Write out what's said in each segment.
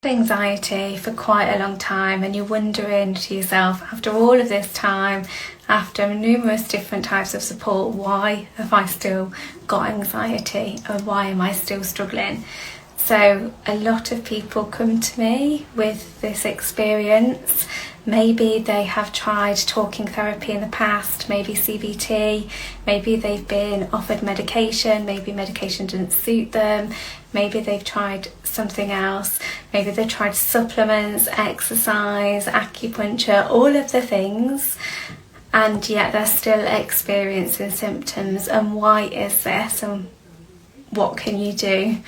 Anxiety for quite a long time, and you're wondering to yourself, after all of this time, after numerous different types of support, why have I still got anxiety, and why am I still struggling? So a lot of people come to me with this experience. Maybe they have tried talking therapy in the past, maybe CBT, maybe they've been offered medication, maybe medication didn't suit them, maybe they've tried something else, maybe they've tried supplements, exercise, acupuncture, all of the things, and yet they're still experiencing symptoms. And why is this, and what can you do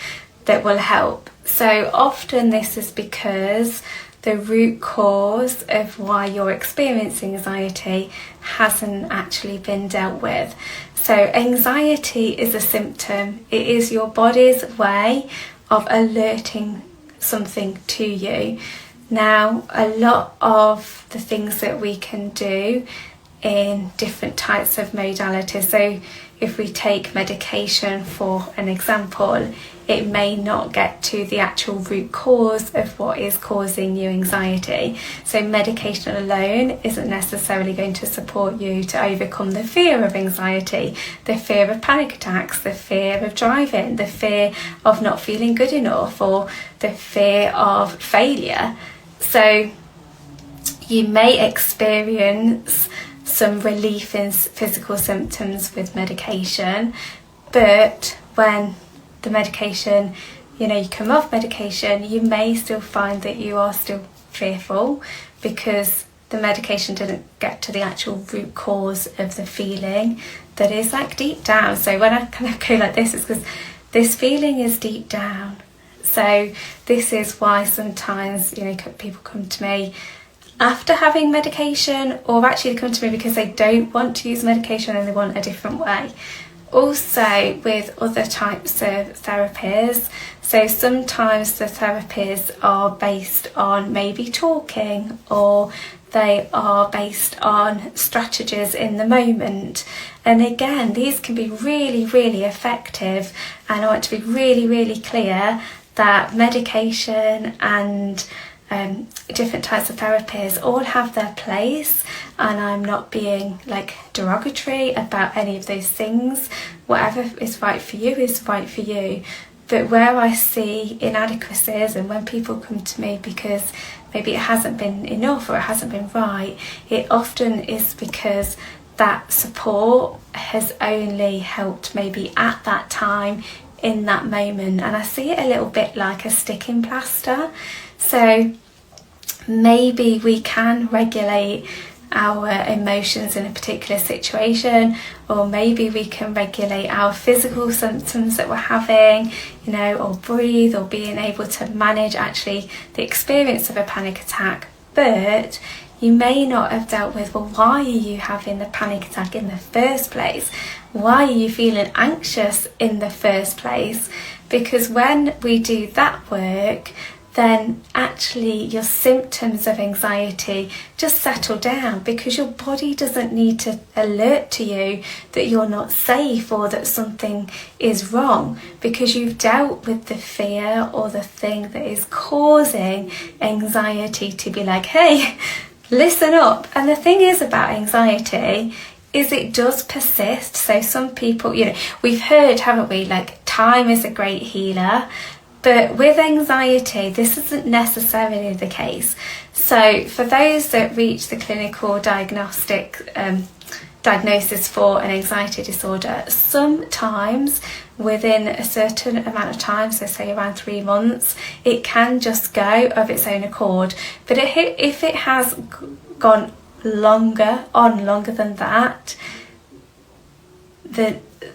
that will help? So often this is because the root cause of why you're experiencing anxiety hasn't actually been dealt with. So anxiety is a symptom. It is your body's way of alerting something to you. Now, a lot of the things that we can do in different types of modalities, so if we take medication for an example, it may not get to the actual root cause of what is causing you anxiety. So medication alone isn't necessarily going to support you to overcome the fear of anxiety, the fear of panic attacks, the fear of driving, the fear of not feeling good enough, or the fear of failure. So you may experience some relief in physical symptoms with medication, but when the medication, you come off medication, you may still find that you are still fearful because the medication didn't get to the actual root cause of the feeling that is like deep down. So when I kind of go like this, it's because this feeling is deep down. So this is why sometimes, people come to me after having medication, or actually they come to me because they don't want to use medication and they want a different way. Also with other types of therapies, so sometimes the therapies are based on maybe talking, or they are based on strategies in the moment. And again, these can be really, really effective, and I want to be really, really clear that medication and different types of therapies all have their place, and I'm not being derogatory about any of those things. Whatever is right for you is right for you. But where I see inadequacies, and when people come to me because maybe it hasn't been enough or it hasn't been right, it often is because that support has only helped maybe at that time, in that moment. And I see it a little bit like a sticking plaster. So maybe we can regulate our emotions in a particular situation, or maybe we can regulate our physical symptoms that we're having, or breathe, or being able to manage actually the experience of a panic attack. But you may not have dealt with, well, why are you having the panic attack in the first place? Why are you feeling anxious in the first place? Because when we do that work, then actually your symptoms of anxiety just settle down, because your body doesn't need to alert to you that you're not safe or that something is wrong, because you've dealt with the fear or the thing that is causing anxiety to be like, hey, listen up. And the thing is about anxiety is it does persist. So some people, we've heard, haven't we, time is a great healer. But with anxiety, this isn't necessarily the case. So for those that reach the clinical diagnosis for an anxiety disorder, sometimes within a certain amount of time, so say around 3 months, it can just go of its own accord. But if it has gone longer than that,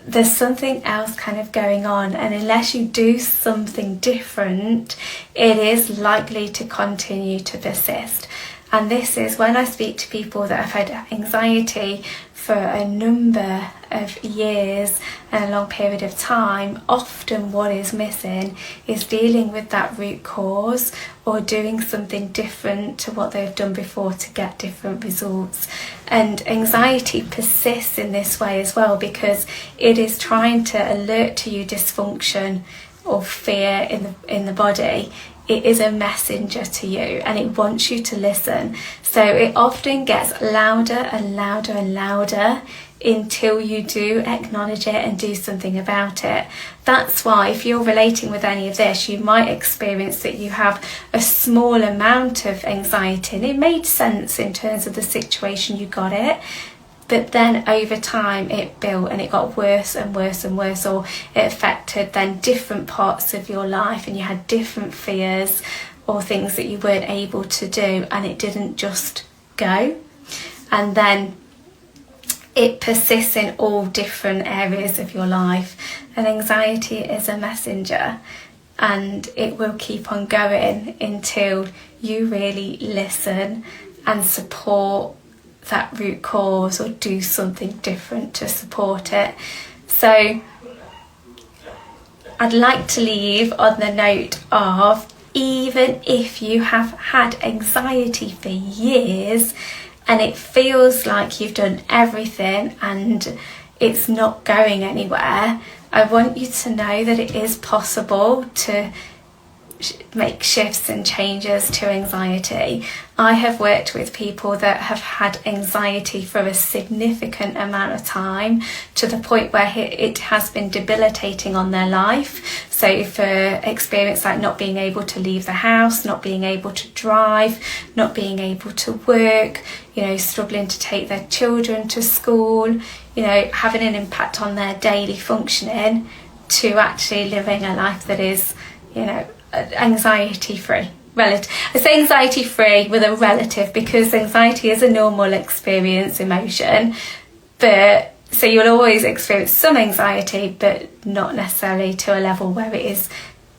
there's something else kind of going on, and unless you do something different, it is likely to continue to persist. And this is when I speak to people that have had anxiety for a number of years and a long period of time. Often what is missing is dealing with that root cause, or doing something different to what they've done before to get different results. And anxiety persists in this way as well, because it is trying to alert to you dysfunction or fear in the body it is a messenger to you and it wants you to listen. So it often gets louder and louder and louder until you do acknowledge it and do something about it. That's why if you're relating with any of this, you might experience that you have a small amount of anxiety, and it made sense in terms of the situation you got it, but then over time it built and it got worse and worse and worse, or it affected then different parts of your life and you had different fears or things that you weren't able to do, and it didn't just go. And then it persists in all different areas of your life. And anxiety is a messenger, and it will keep on going until you really listen and support that root cause or do something different to support it. So I'd like to leave on the note of, even if you have had anxiety for years and it feels like you've done everything and it's not going anywhere, I want you to know that it is possible to make shifts and changes to anxiety. I have worked with people that have had anxiety for a significant amount of time, to the point where it has been debilitating on their life. So for experience like not being able to leave the house, not being able to drive, not being able to work, struggling to take their children to school, having an impact on their daily functioning, to actually living a life that is, anxiety free. I say anxiety free with a relative, because anxiety is a normal experience emotion, but so you'll always experience some anxiety, but not necessarily to a level where it is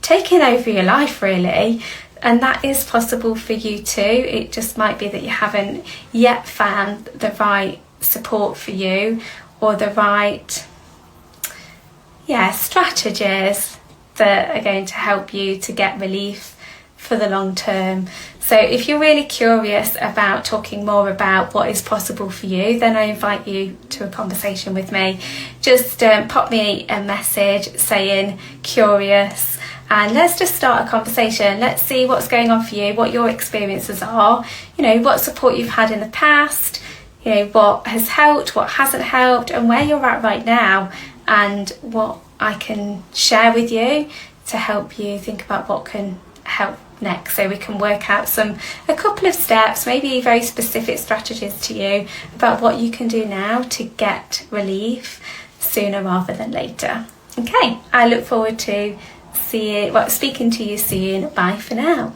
taking over your life really. And that is possible for you too. It just might be that you haven't yet found the right support for you, or the right strategies that are going to help you to get relief for the long term. So if you're really curious about talking more about what is possible for you, then I invite you to a conversation with me. Just pop me a message saying curious, and let's just start a conversation. Let's see what's going on for you, what your experiences are, what support you've had in the past, what has helped, what hasn't helped, and where you're at right now, and what I can share with you to help you think about what can help next, so we can work out a couple of steps, maybe very specific strategies to you about what you can do now to get relief sooner rather than later. Okay, I look forward to speaking to you soon. Bye for now.